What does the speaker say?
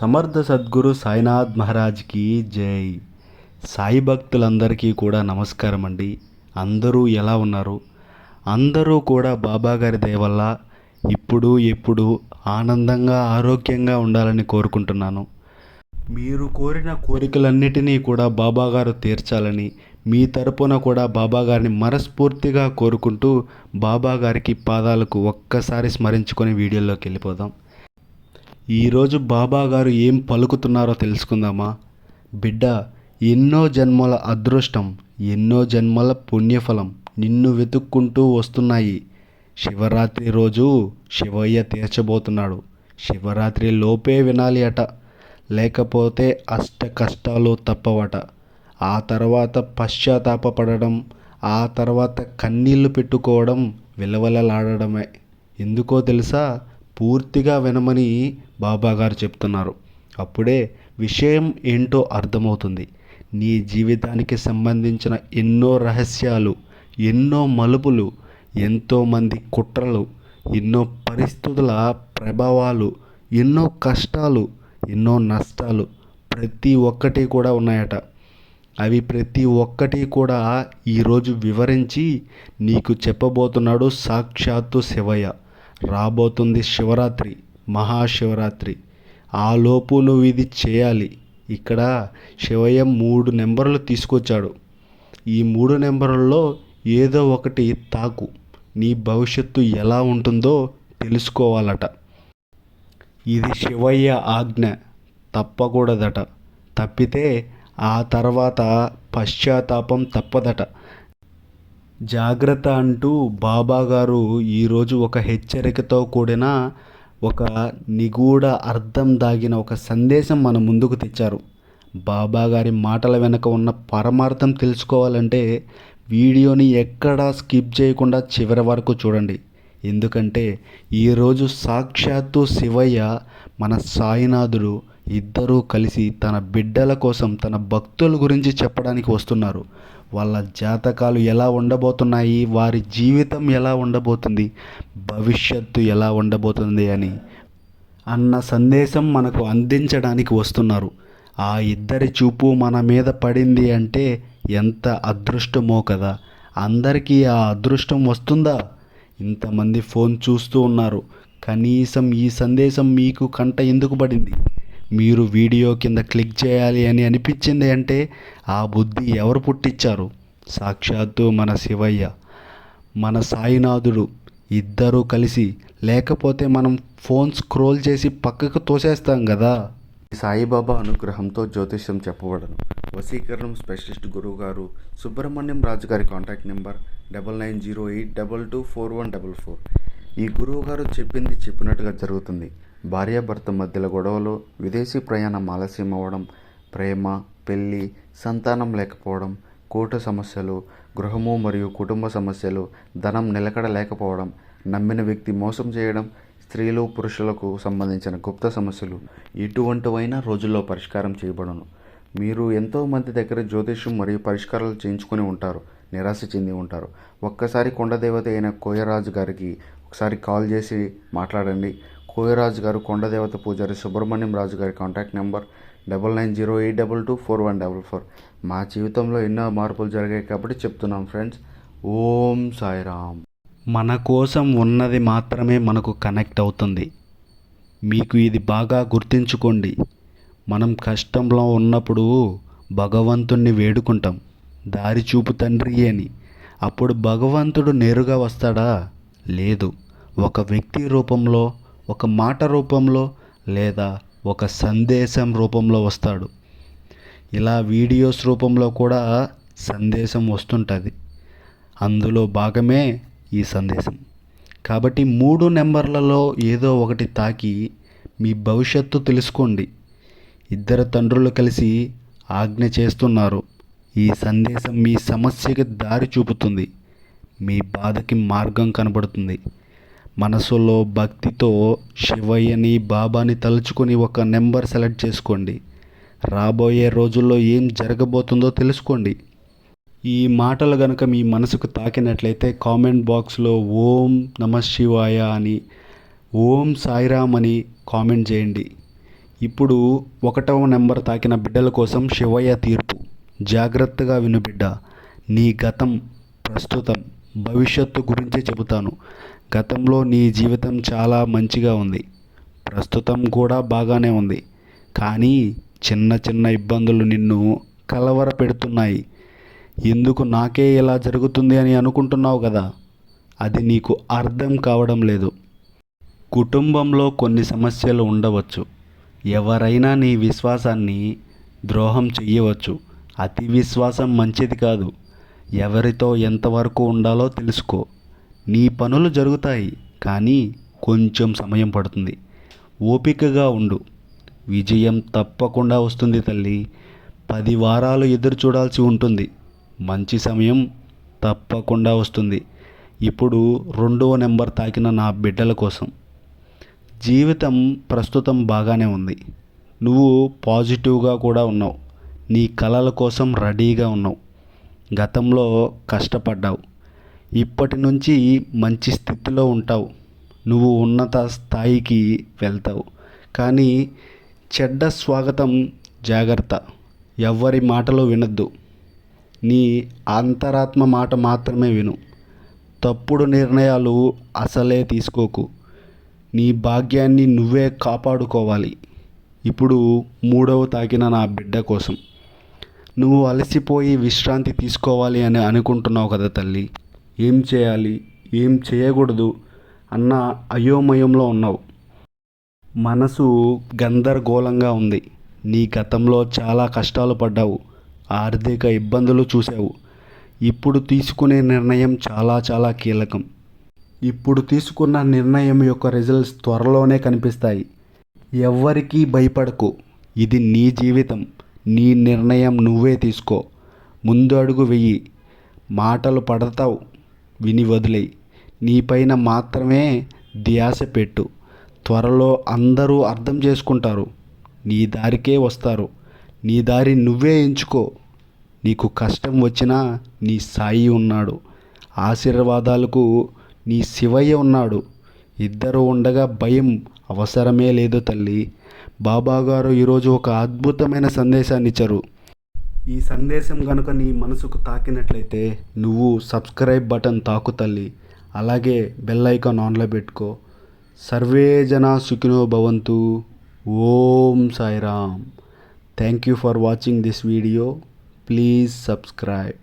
సమర్థ సద్గురు సాయినాథ్ మహారాజ్కి జై. సాయి భక్తులందరికీ కూడా నమస్కారం అండి. అందరూ ఎలా ఉన్నారు? అందరూ కూడా బాబా గారి దయ వల్ల ఇప్పుడు ఎప్పుడు ఆనందంగా ఆరోగ్యంగా ఉండాలని కోరుకుంటున్నాను. మీరు కోరిన కోరికలన్నిటినీ కూడా బాబా గారు తీర్చాలని మీ తరపున కూడా బాబా గారిని మనస్ఫూర్తిగా కోరుకుంటూ బాబా గారికి పాదాలకు ఒక్కసారి స్మరించుకొని వీడియోలోకి వెళ్ళిపోదాం. ఈరోజు బాబా గారు ఏం పలుకుతున్నారో తెలుసుకుందామా? బిడ్డ, ఎన్నో జన్మల అదృష్టం, ఎన్నో జన్మల పుణ్యఫలం నిన్ను వెతుక్కుంటూ వస్తున్నాయి. శివరాత్రి రోజు శివయ్య తీర్చబోతున్నాడు. శివరాత్రి లోపే వినాలి అట, లేకపోతే అష్ట కష్టాలు తప్పవట. ఆ తర్వాత పశ్చాత్తాపపడడం, ఆ తర్వాత కన్నీళ్లు పెట్టుకోవడం, విలవలలాడడమే. ఎందుకో తెలుసా? పూర్తిగా వినమని బాబాగారు చెప్తున్నారు. అప్పుడే విషయం ఏంటో అర్థమవుతుంది. నీ జీవితానికి సంబంధించిన ఎన్నో రహస్యాలు, ఎన్నో మలుపులు, ఎంతోమంది కుట్రలు, ఎన్నో పరిస్థితుల ప్రభావాలు, ఎన్నో కష్టాలు, ఎన్నో నష్టాలు ప్రతి ఒక్కటి కూడా ఉన్నాయట. అవి ప్రతి ఒక్కటి కూడా ఈరోజు వివరించి నీకు చెప్పబోతున్నాడు సాక్షాత్తు శివయ్య. రాబోతుంది శివరాత్రి, మహాశివరాత్రి. ఆలోపు నువ్వు ఇది చేయాలి. ఇక్కడ శివయ్య 3 నెంబర్లు తీసుకొచ్చాడు. ఈ 3 నెంబర్లలో ఏదో ఒకటి తాకు. నీ భవిష్యత్తు ఎలా ఉంటుందో తెలుసుకోవాలట. ఇది శివయ్య ఆజ్ఞ, తప్పకూడదట. తప్పితే ఆ తర్వాత పశ్చాత్తాపం తప్పదట. జాగ్రత్త అంటూ బాబాగారు ఈరోజు ఒక హెచ్చరికతో కూడిన ఒక నిగూఢ అర్థం దాగిన ఒక సందేశం మన ముందుకు తెచ్చారు. బాబాగారి మాటల వెనుక ఉన్న పరమార్థం తెలుసుకోవాలంటే వీడియోని ఎక్కడా స్కిప్ చేయకుండా చివరి వరకు చూడండి. ఎందుకంటే ఈరోజు సాక్షాత్తు శివయ్య, మన సాయినాథుడు ఇద్దరూ కలిసి తన బిడ్డల కోసం, తన భక్తుల గురించి చెప్పడానికి వస్తున్నారు. వాళ్ళ జాతకాలు ఎలా ఉండబోతున్నాయి, వారి జీవితం ఎలా ఉండబోతుంది, భవిష్యత్తు ఎలా ఉండబోతుంది అన్న సందేశం మనకు అందించడానికి వస్తున్నారు. ఆ ఇద్దరి చూపు మన మీద పడింది అంటే ఎంత అదృష్టమో కదా. అందరికీ ఆ అదృష్టం వస్తుందా? ఇంతమంది ఫోన్ చూస్తూ ఉన్నారు. కనీసం ఈ సందేశం మీకు కంట ఎందుకు పడింది? మీరు వీడియో కింద క్లిక్ చేయాలి అని అనిపించింది అంటే ఆ బుద్ధి ఎవరు పుట్టించారు? సాక్షాత్తు మన శివయ్య, మన సాయినాథుడు ఇద్దరూ కలిసి. లేకపోతే మనం ఫోన్ స్క్రోల్ చేసి పక్కకు తోసేస్తాం కదా. సాయిబాబా అనుగ్రహంతో జ్యోతిష్యం చెప్పబడను. వశీకరణం స్పెషలిస్ట్ గురువు గారు సుబ్రహ్మణ్యం రాజు గారి కాంటాక్ట్ నెంబర్ 9908224144. ఈ గురువు గారు చెప్పింది చెప్పినట్టుగా జరుగుతుంది. భార్యాభర్త మధ్యలో గొడవలు, విదేశీ ప్రయాణం ఆలస్యం అవ్వడం, ప్రేమ, పెళ్ళి, సంతానం లేకపోవడం, కోర్టు సమస్యలు, గృహము మరియు కుటుంబ సమస్యలు, ధనం నిలకడ లేకపోవడం, నమ్మిన వ్యక్తి మోసం చేయడం, స్త్రీలు పురుషులకు సంబంధించిన గుప్త సమస్యలు ఎటువంటివైనా రోజుల్లో పరిష్కారం చేయబడును. మీరు ఎంతోమంది దగ్గర జ్యోతిష్యం మరియు పరిష్కారాలు చేయించుకొని ఉంటారు, నిరాశ చెంది ఉంటారు. ఒక్కసారి కొండదేవత అయిన కోయరాజు గారికి ఒకసారి కాల్ చేసి మాట్లాడండి. కోయరాజు గారు కొండదేవత పూజారి సుబ్రహ్మణ్యం రాజు గారి కాంటాక్ట్ నెంబర్ 9908224144. మా జీవితంలో ఎన్నో మార్పులు జరిగాయి కాబట్టి చెప్తున్నాం ఫ్రెండ్స్. ఓం సాయిరామ్. మన కోసం ఉన్నది మాత్రమే మనకు కనెక్ట్ అవుతుంది. మీకు ఇది బాగా గుర్తుంచుకోండి. మనం కష్టంలో ఉన్నప్పుడు భగవంతుణ్ణి వేడుకుంటాం, దారి చూపు తండ్రి అని. అప్పుడు భగవంతుడు నేరుగా వస్తాడా? లేదు. ఒక వ్యక్తి రూపంలో, ఒక మాట రూపంలో, లేదా ఒక సందేశం రూపంలో వస్తాడు. ఇలా వీడియోస్ రూపంలో కూడా సందేశం వస్తుంటుంది. అందులో భాగమే ఈ సందేశం. కాబట్టి 3 నెంబర్లలో ఏదో ఒకటి తాకి మీ భవిష్యత్తు తెలుసుకోండి. ఇద్దరు తండ్రులు కలిసి ఆజ్ఞ చేస్తున్నారు. ఈ సందేశం మీ సమస్యకి దారి చూపుతుంది, మీ బాధకి మార్గం కనబడుతుంది. మనసులో భక్తితో శివయ్యని, బాబాని తలుచుకొని ఒక నెంబర్ సెలెక్ట్ చేసుకోండి. రాబోయే రోజుల్లో ఏం జరగబోతుందో తెలుసుకోండి. ఈ మాటలు కనుక మీ మనసుకు తాకినట్లయితే కామెంట్ బాక్స్లో ఓం నమ శివాయ అని, ఓం సాయిరామ్ అని కామెంట్ చేయండి. ఇప్పుడు 1వ నెంబర్ తాకిన బిడ్డల కోసం శివయ్య తీర్పు. జాగ్రత్తగా విను బిడ్డ. నీ గతం, ప్రస్తుతం, భవిష్యత్తు గురించి చెబుతాను. గతంలో నీ జీవితం చాలా మంచిగా ఉంది. ప్రస్తుతం కూడా బాగానే ఉంది. కానీ చిన్న చిన్న ఇబ్బందులు నిన్ను కలవరపెడుతున్నాయి. ఎందుకు నాకే ఇలా జరుగుతుంది అని అనుకుంటున్నావు కదా. అది నీకు అర్థం కావడం లేదు. కుటుంబంలో కొన్ని సమస్యలు ఉండవచ్చు. ఎవరైనా నీ విశ్వాసాన్ని ద్రోహం చెయ్యవచ్చు. అతి విశ్వాసం మంచిది కాదు. ఎవరితో ఎంతవరకు ఉండాలో తెలుసుకో. నీ పనులు జరుగుతాయి, కానీ కొంచెం సమయం పడుతుంది. ఓపికగా ఉండు. విజయం తప్పకుండా వస్తుంది తల్లి. 10 వారాలు ఎదురు చూడాల్సి ఉంటుంది. మంచి సమయం తప్పకుండా వస్తుంది. ఇప్పుడు 2వ నెంబర్ తాకిన నా బిడ్డల కోసం. జీవితం ప్రస్తుతం బాగానే ఉంది. నువ్వు పాజిటివ్గా కూడా ఉన్నావు. నీ కలల కోసం రెడీగా ఉన్నావు. గతంలో కష్టపడ్డావు. ఇప్పటి నుంచి మంచి స్థితిలో ఉంటావు. నువ్వు ఉన్నత స్థాయికి వెళ్తావు. కానీ చెడ్డ స్వాగతం, జాగ్రత్త. ఎవ్వరి మాటలు వినొద్దు. నీ అంతరాత్మ మాట మాత్రమే విను. తప్పుడు నిర్ణయాలు అసలే తీసుకోకు. నీ భాగ్యాన్ని నువ్వే కాపాడుకోవాలి. ఇప్పుడు 3వ తాకిన నా బిడ్డ కోసం. నువ్వు అలసిపోయి విశ్రాంతి తీసుకోవాలి అని అనుకుంటున్నావు కదా తల్లి. ఏం చేయాలి, ఏం చేయకూడదు అన్న అయోమయంలో ఉన్నావు. మనసు గందరగోళంగా ఉంది. నీ గతంలో చాలా కష్టాలు పడ్డావు. ఆర్థిక ఇబ్బందులు చూసావు. ఇప్పుడు తీసుకునే నిర్ణయం చాలా కీలకం. ఇప్పుడు తీసుకున్న నిర్ణయం యొక్క రిజల్ట్స్ త్వరలోనే కనిపిస్తాయి. ఎవ్వరికీ భయపడకు. ఇది నీ జీవితం. నీ నిర్ణయం నువ్వే తీసుకో. ముందు అడుగు వెయ్యి. మాటలు పడతావు, విని వదిలేయి. నీపైన మాత్రమే ధ్యాస పెట్టు. త్వరలో అందరూ అర్థం చేసుకుంటారు. నీ దారికే వస్తారు. నీ దారి నువ్వే ఎంచుకో. నీకు కష్టం వచ్చినా నీ సాయి ఉన్నాడు. ఆశీర్వాదాలకు నీ శివయ్య ఉన్నాడు. ఇద్దరు ఉండగా భయం అవసరమే లేదు తల్లి. బాబాగారు ఈరోజు ఒక అద్భుతమైన సందేశాన్ని ఇచ్చారు. ఈ సందేశం కనుక నీ మనసుకు తాకినట్లయితే నువ్వు సబ్స్క్రైబ్ బటన్ తాకు తల్లి. అలాగే బెల్ ఐకాన్ ఆన్లో పెట్టుకో. సర్వే జనా సుఖినో భవంతు. ఓం Sairam. Thank you for watching this video. Please subscribe.